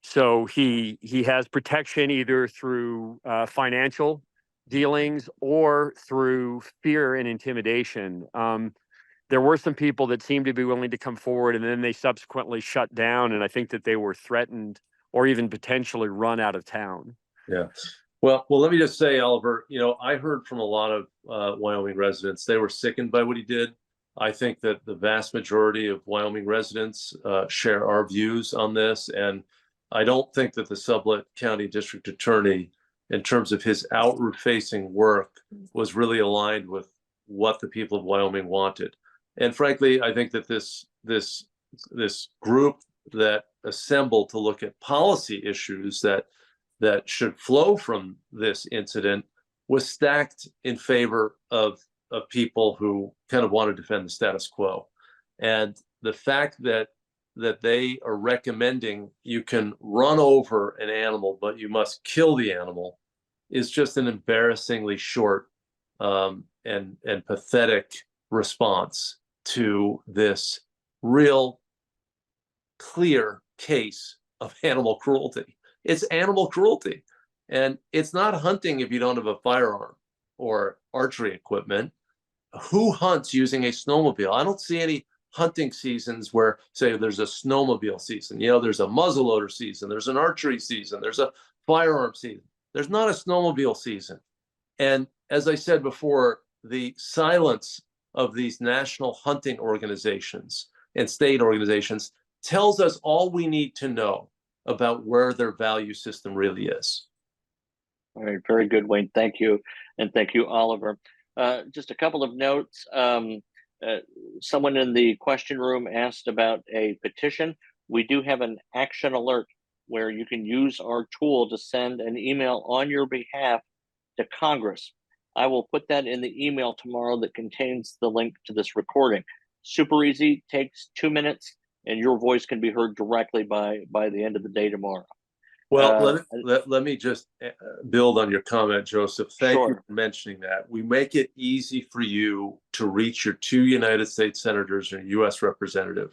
so he has protection either through financial dealings or through fear and intimidation. There were some people that seemed to be willing to come forward, and then they subsequently shut down. And I think that they were threatened or even potentially run out of town. Yeah. Well, let me just say, Oliver, I heard from a lot of Wyoming residents. They were sickened by what he did. I think that the vast majority of Wyoming residents share our views on this. And I don't think that the Sublette County District Attorney, in terms of his outward-facing work, was really aligned with what the people of Wyoming wanted. And frankly, I think that this group that assembled to look at policy issues that should flow from this incident was stacked in favor of people who kind of want to defend the status quo. And the fact that they are recommending you can run over an animal, but you must kill the animal, is just an embarrassingly short and pathetic response to this real clear case of animal cruelty. It's animal cruelty. And it's not hunting if you don't have a firearm or archery equipment. Who hunts using a snowmobile? I don't see any hunting seasons where, say, there's a snowmobile season. There's a muzzleloader season. There's an archery season. There's a firearm season. There's not a snowmobile season. And as I said before, the silence of these national hunting organizations and state organizations tells us all we need to know about where their value system really is. All right, very good, Wayne. Thank you. And thank you, Oliver. Just a couple of notes. Someone in the question room asked about a petition. We do have an action alert where you can use our tool to send an email on your behalf to Congress. I will put that in the email tomorrow that contains the link to this recording. Super easy, takes 2 minutes, and your voice can be heard directly by the end of the day tomorrow. Well, let me just build on your comment, Joseph. Thank you Sure. for mentioning that. We make it easy for you to reach your 2 United States senators and U.S. representative.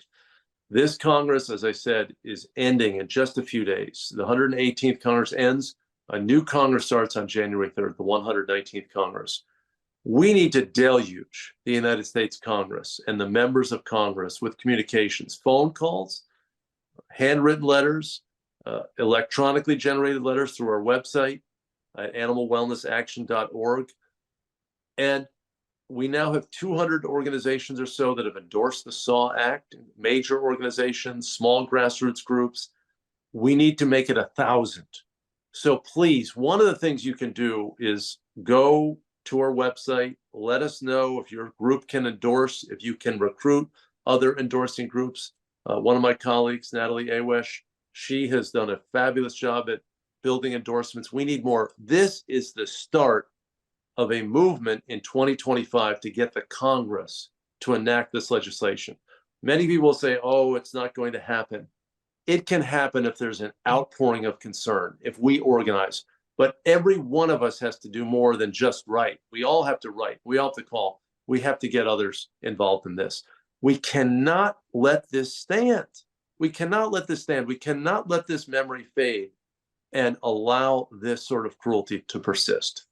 This Congress, as I said, is ending in just a few days. The 118th Congress ends. A new Congress starts on January 3rd, the 119th Congress. We need to deluge the United States Congress and the members of Congress with communications, phone calls, handwritten letters, electronically generated letters through our website at animalwellnessaction.org. And we now have 200 organizations or so that have endorsed the SAW Act, major organizations, small grassroots groups. We need to make it 1,000. So please, one of the things you can do is go to our website, let us know if your group can endorse, if you can recruit other endorsing groups. One of my colleagues, Natalie Awesh, she has done a fabulous job at building endorsements. We need more. This is the start of a movement in 2025 to get the Congress to enact this legislation. Many people say, oh, it's not going to happen. It can happen if there's an outpouring of concern, if we organize. But every one of us has to do more than just write. We all have to write. We all have to call. We have to get others involved in this. We cannot let this stand. We cannot let this stand. We cannot let this memory fade and allow this sort of cruelty to persist.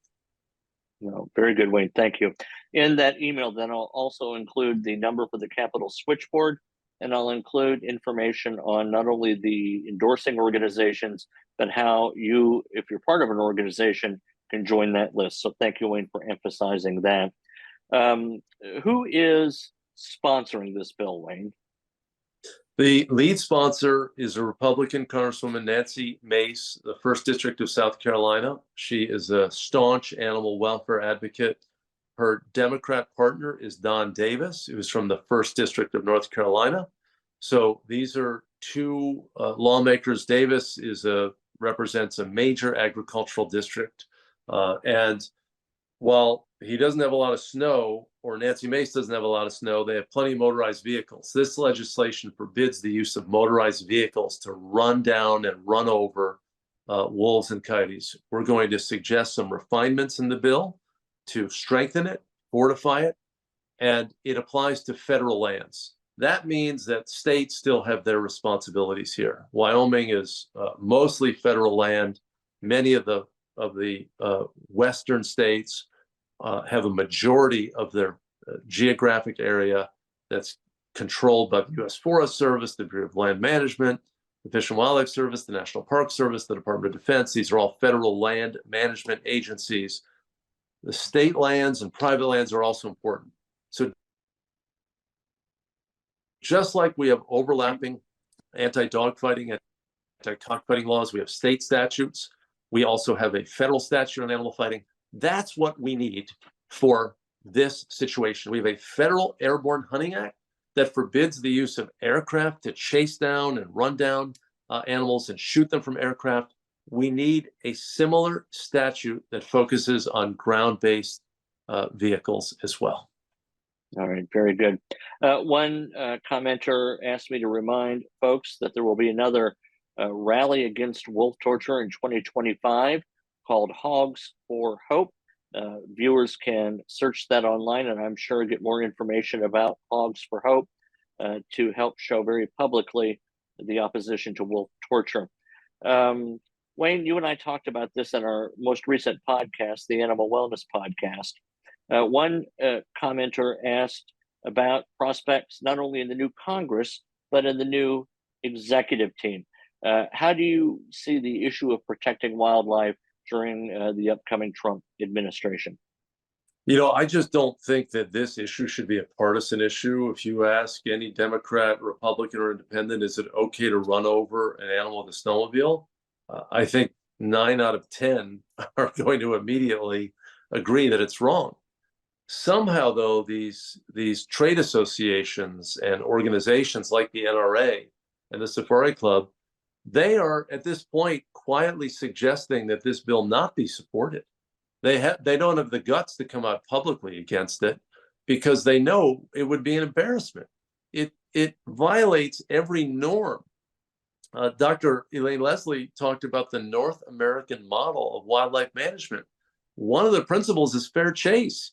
No, very good, Wayne. Thank you. In that email, then I'll also include the number for the Capitol switchboard, and I'll include information on not only the endorsing organizations, but how you, if you're part of an organization, can join that list. So thank you, Wayne, for emphasizing that. Who is sponsoring this bill, Wayne? The lead sponsor is a Republican Congresswoman, Nancy Mace, the 1st District of South Carolina. She is a staunch animal welfare advocate. Her Democrat partner is Don Davis, who's from the 1st District of North Carolina. So these are 2 lawmakers. Davis represents a major agricultural district. And while he doesn't have a lot of snow, or Nancy Mace doesn't have a lot of snow, they have plenty of motorized vehicles. This legislation forbids the use of motorized vehicles to run down and run over wolves and coyotes. We're going to suggest some refinements in the bill to strengthen it, fortify it, and it applies to federal lands. That means that states still have their responsibilities here. Wyoming is mostly federal land. Many of the western states have a majority of their geographic area that's controlled by the U.S. Forest Service, the Bureau of Land Management, the Fish and Wildlife Service, the National Park Service, the Department of Defense. These are all federal land management agencies. The state lands and private lands are also important. So just like we have overlapping anti-dogfighting, anti-cockfighting laws, we have state statutes. We also have a federal statute on animal fighting. That's what we need for this situation. We have a federal airborne hunting act that forbids the use of aircraft to chase down and run down animals and shoot them from aircraft. We need a similar statute that focuses on ground-based vehicles as well. All right, very good. One commenter asked me to remind folks that there will be another rally against wolf torture in 2025 called Hogs for Hope. Viewers can search that online, and I'm sure get more information about Hogs for Hope to help show very publicly the opposition to wolf torture. Wayne, you and I talked about this in our most recent podcast, the Animal Wellness Podcast. One commenter asked about prospects not only in the new Congress, but in the new executive team. How do you see the issue of protecting wildlife during the upcoming Trump administration? I just don't think that this issue should be a partisan issue. If you ask any Democrat, Republican, or Independent, is it okay to run over an animal with a snowmobile? I think 9 out of 10 are going to immediately agree that it's wrong. Somehow, though, these trade associations and organizations like the NRA and the Safari Club, they are at this point quietly suggesting that this bill not be supported. They don't have the guts to come out publicly against it because they know it would be an embarrassment. It violates every norm. Dr. Elaine Leslie talked about the North American model of wildlife management. One of the principles is fair chase.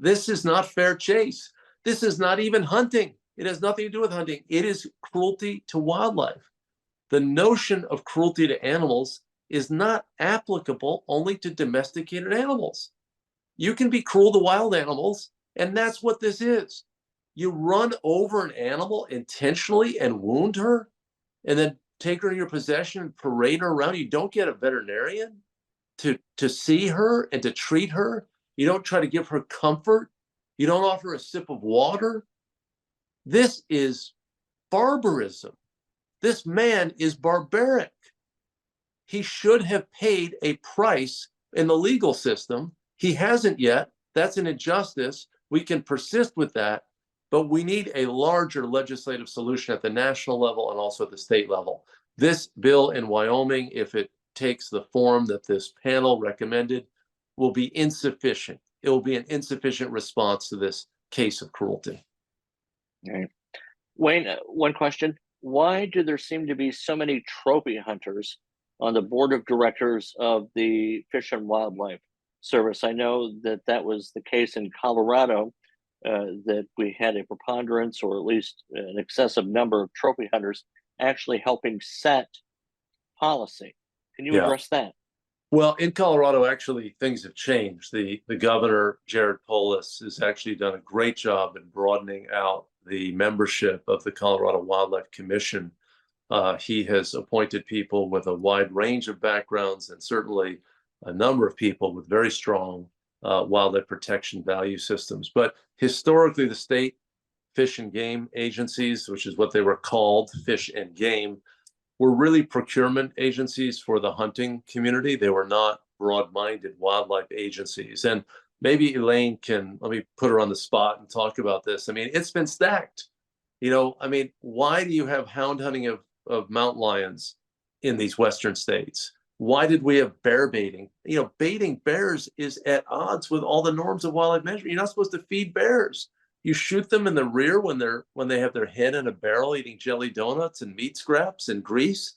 This is not fair chase. This is not even hunting. It has nothing to do with hunting. It is cruelty to wildlife. The notion of cruelty to animals is not applicable only to domesticated animals. You can be cruel to wild animals, and that's what this is. You run over an animal intentionally and wound her, and then take her in your possession and parade her around. You don't get a veterinarian to see her and to treat her. You don't try to give her comfort. You don't offer a sip of water. This is barbarism. This man is barbaric. He should have paid a price in the legal system. He hasn't yet. That's an injustice. We can persist with that, but we need a larger legislative solution at the national level and also at the state level. This bill in Wyoming, if it takes the form that this panel recommended, will be insufficient. It will be an insufficient response to this case of cruelty. All right. Wayne, one question. Why do there seem to be so many trophy hunters on the board of directors of the Fish and Wildlife Service? I know that was the case in Colorado, that we had a preponderance or at least an excessive number of trophy hunters actually helping set policy. Can you address that? Well, in Colorado, actually, things have changed. The governor, Jared Polis, has actually done a great job in broadening out the membership of the Colorado Wildlife Commission. He has appointed people with a wide range of backgrounds and certainly a number of people with very strong wildlife protection value systems. But historically, the state fish and game agencies, which is what they were called, fish and game, were really procurement agencies for the hunting community. They were not broad-minded wildlife agencies. And maybe Elaine let me put her on the spot and talk about this. I mean, it's been stacked. Why do you have hound hunting of mountain lions in these Western states? Why did we have bear baiting? Baiting bears is at odds with all the norms of wildlife management. You're not supposed to feed bears. You shoot them in the rear when they have their head in a barrel eating jelly donuts and meat scraps and grease.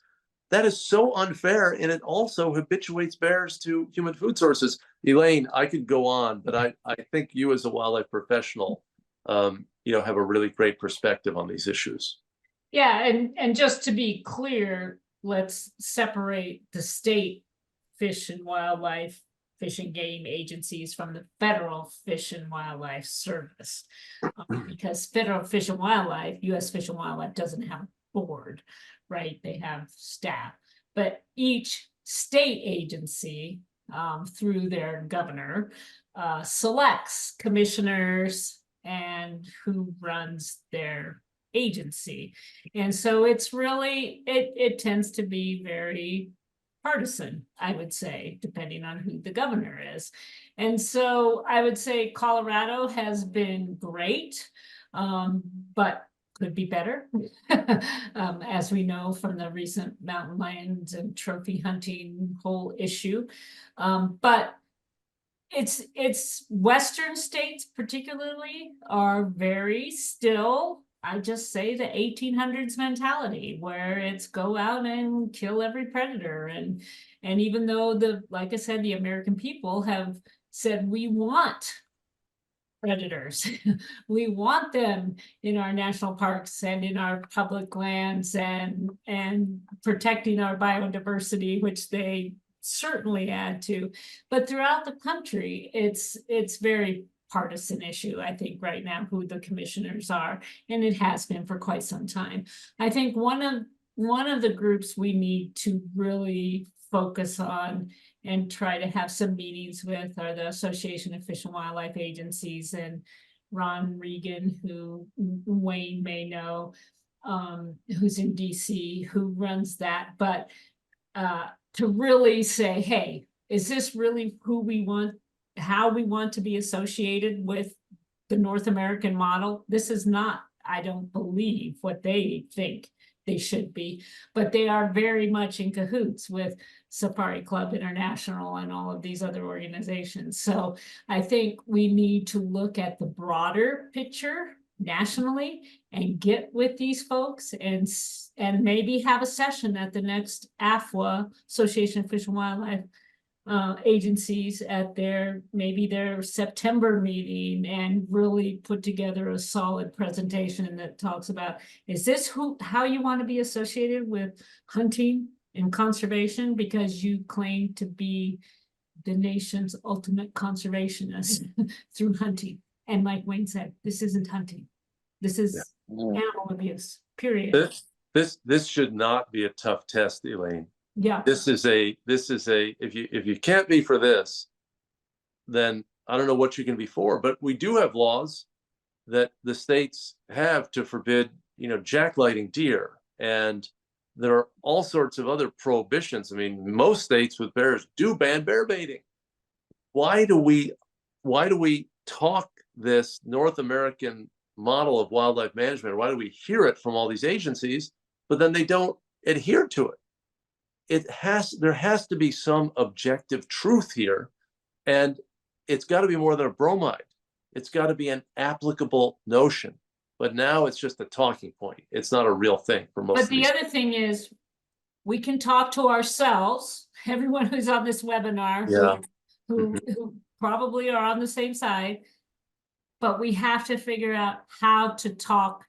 That is so unfair, and it also habituates bears to human food sources. Elaine, I could go on, but I think you as a wildlife professional, have a really great perspective on these issues. Yeah, and just to be clear, let's separate the state fish and wildlife, fish and game agencies from the federal Fish and Wildlife Service. Because federal Fish and Wildlife, U.S. Fish and Wildlife doesn't have a board, right? They have staff. But each state agency, through their governor, selects commissioners and who runs their agency. And so it's really, it tends to be very partisan, I would say, depending on who the governor is. And so I would say Colorado has been great, but could be better, as we know from the recent mountain lions and trophy hunting whole issue. But it's Western states particularly are very still, I just say, the 1800s mentality, where it's go out and kill every predator. And even though like I said, the American people have said, we want predators, we want them in our national parks and in our public lands and protecting our biodiversity, which they certainly add to. But throughout the country, it's very partisan issue, I think, right now, who the commissioners are, and it has been for quite some time. I think one of the groups we need to really focus on and try to have some meetings with are the Association of Fish and Wildlife Agencies and Ron Regan, who Wayne may know, who's in DC, who runs that. But to really say, hey, is this really who we want, how we want to be associated with the North American model? This is not, I don't believe, what they think they should be, but they are very much in cahoots with Safari Club International and all of these other organizations. So I think we need to look at the broader picture nationally and get with these folks and maybe have a session at the next AFWA, Association of Fish and Wildlife agencies, at maybe their September meeting, and really put together a solid presentation that talks about, is this how you want to be associated with hunting and conservation, because you claim to be the nation's ultimate conservationist through hunting. And like Wayne said, this isn't hunting. This is animal abuse, period. This should not be a tough test, Elaine. Yeah. This is a if you can't be for this, then I don't know what you can be for. But we do have laws that the states have to forbid, jacklighting deer, and there are all sorts of other prohibitions. I mean, most states with bears do ban bear baiting. Why do we talk this North American model of wildlife management? Why do we hear it from all these agencies, but then they don't adhere to it? There has to be some objective truth here, and it's got to be more than a bromide. It's got to be an applicable notion. But now it's just a talking point. It's not a real thing for most. But the other thing is, we can talk to ourselves, everyone who's on this webinar, who probably are on the same side, but we have to figure out how to talk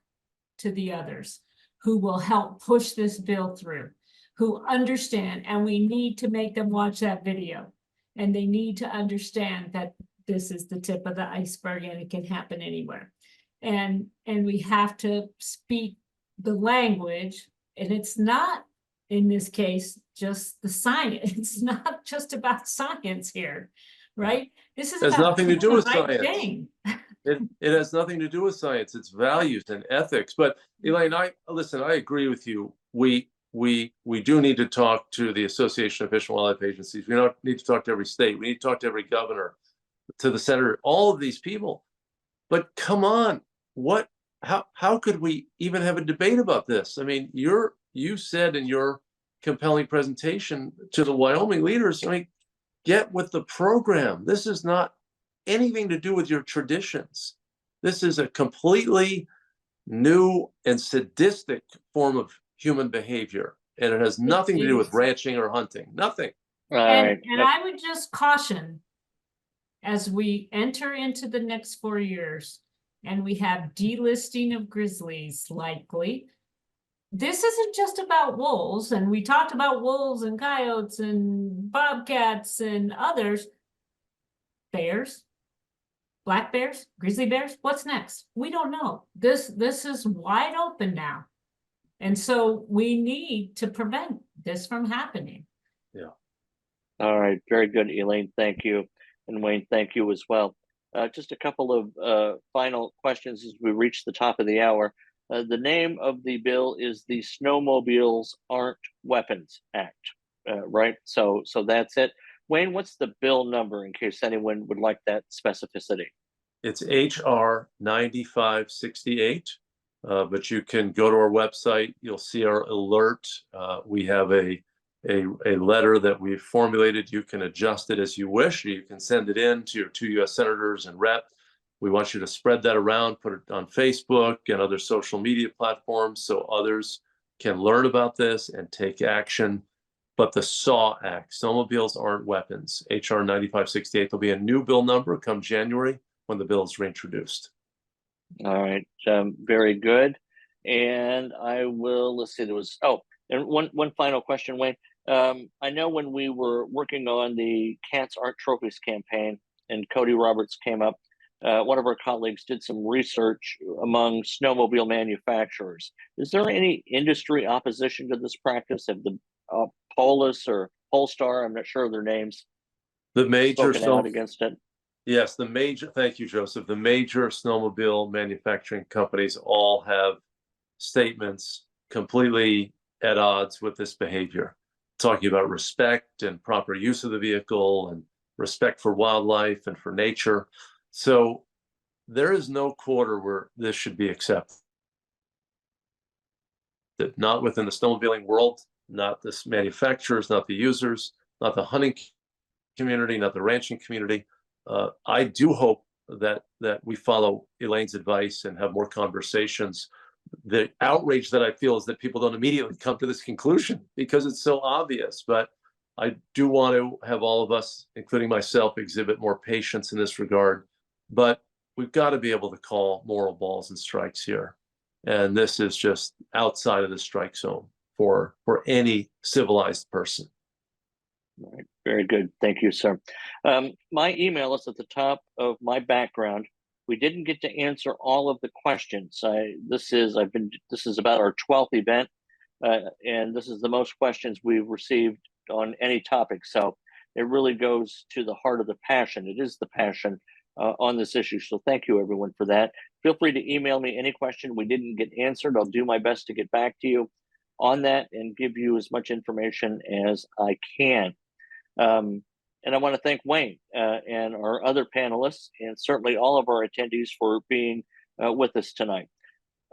to the others who will help push this bill through, who understand, and we need to make them watch that video, and they need to understand that this is the tip of the iceberg and it can happen anywhere. And we have to speak the language, and it's not, in this case, just the science. It's not just about science here, right? This is has about nothing to do with the right science. thing. It has nothing to do with science. It's values and ethics. But Elaine, I agree with you. We do need to talk to the Association of Fish and Wildlife Agencies. We don't need to talk to every state. We need to talk to every governor, to the senator, all of these people. But come on, how could we even have a debate about this? I mean, you said in your compelling presentation to the Wyoming leaders, I mean, get with the program. This is not anything to do with your traditions. This is a completely new and sadistic form of human behavior, and it has nothing to do with ranching or hunting. Nothing. And I would just caution, as we enter into the next 4 years, and we have delisting of grizzlies likely, this isn't just about wolves, and we talked about wolves and coyotes and bobcats and others. Bears, black bears, grizzly bears, what's next? We don't know. This is wide open now. And so we need to prevent this from happening. Yeah. All right. Very good, Elaine. Thank you. And Wayne, thank you as well. Just a couple of final questions as we reach the top of the hour. The name of the bill is the Snowmobiles Aren't Weapons Act, right? So that's it. Wayne, what's the bill number in case anyone would like that specificity? It's HR 9568, but you can go to our website. You'll see our alert. We have a letter that we've formulated. You can adjust it as you wish. You can send it in to your 2 U.S. senators and rep. We want you to spread that around, put it on Facebook and other social media platforms so others can learn about this and take action. But the SAW Act, Snowmobiles Aren't Weapons, HR 9568, there'll be a new bill number come January when the bill is reintroduced. All right, very good. And I will, let's see, and one final question, Wayne. I know when we were working on the Cats Aren't Trophies campaign and Cody Roberts came up, one of our colleagues did some research among snowmobile manufacturers. Is there any industry opposition to this practice? Have the Polis or Polestar, I'm not sure of their names, The major spoken out against it. Yes, thank you, Joseph. The major snowmobile manufacturing companies all have statements completely at odds with this behavior, talking about respect and proper use of the vehicle and respect for wildlife and for nature. So there is no quarter where this should be accepted. Not within the snowmobiling world, not the manufacturers, not the users, not the hunting community, not the ranching community. I do hope that we follow Elaine's advice and have more conversations. The outrage that I feel is that people don't immediately come to this conclusion because it's so obvious. But I do want to have all of us, including myself, exhibit more patience in this regard. But we've got to be able to call moral balls and strikes here. And this is just outside of the strike zone for any civilized person. All right, very good. Thank you, sir. My email is at the top of my background. We didn't get to answer all of the questions. This is about our 12th event, and this is the most questions we've received on any topic. So it really goes to the heart of the passion. It is the passion on this issue. So thank you, everyone, for that. Feel free to email me any question we didn't get answered. I'll do my best to get back to you on that and give you as much information as I can. And I want to thank Wayne and our other panelists, and certainly all of our attendees for being with us tonight.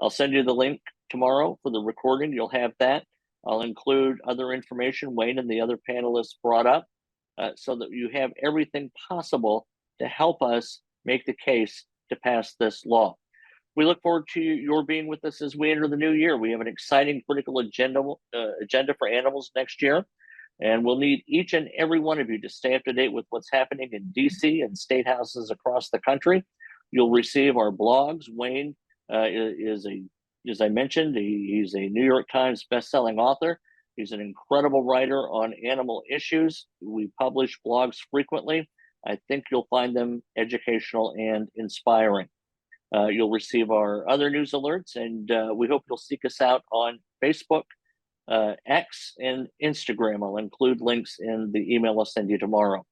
I'll send you the link tomorrow for the recording. You'll have that. I'll include other information Wayne and the other panelists brought up so that you have everything possible to help us make the case to pass this law. We look forward to your being with us as we enter the new year. We have an exciting political agenda for animals next year. And we'll need each and every one of you to stay up to date with what's happening in DC and state houses across the country. You'll receive our blogs. Wayne is as I mentioned, he's a New York Times bestselling author. He's an incredible writer on animal issues. We publish blogs frequently. I think you'll find them educational and inspiring. You'll receive our other news alerts, and we hope you'll seek us out on Facebook, X, and Instagram. I'll include links in the email I'll send you tomorrow.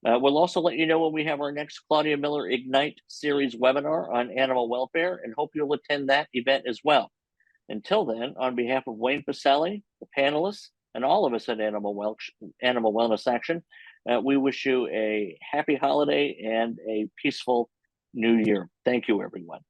We'll also let you know when we have our next Claudia Miller Ignite series webinar on animal welfare, and hope you'll attend that event as well. Until then, on behalf of Wayne Pacelli, the panelists, and all of us at Animal Wellness Action, we wish you a happy holiday and a peaceful new year. Thank you, everyone.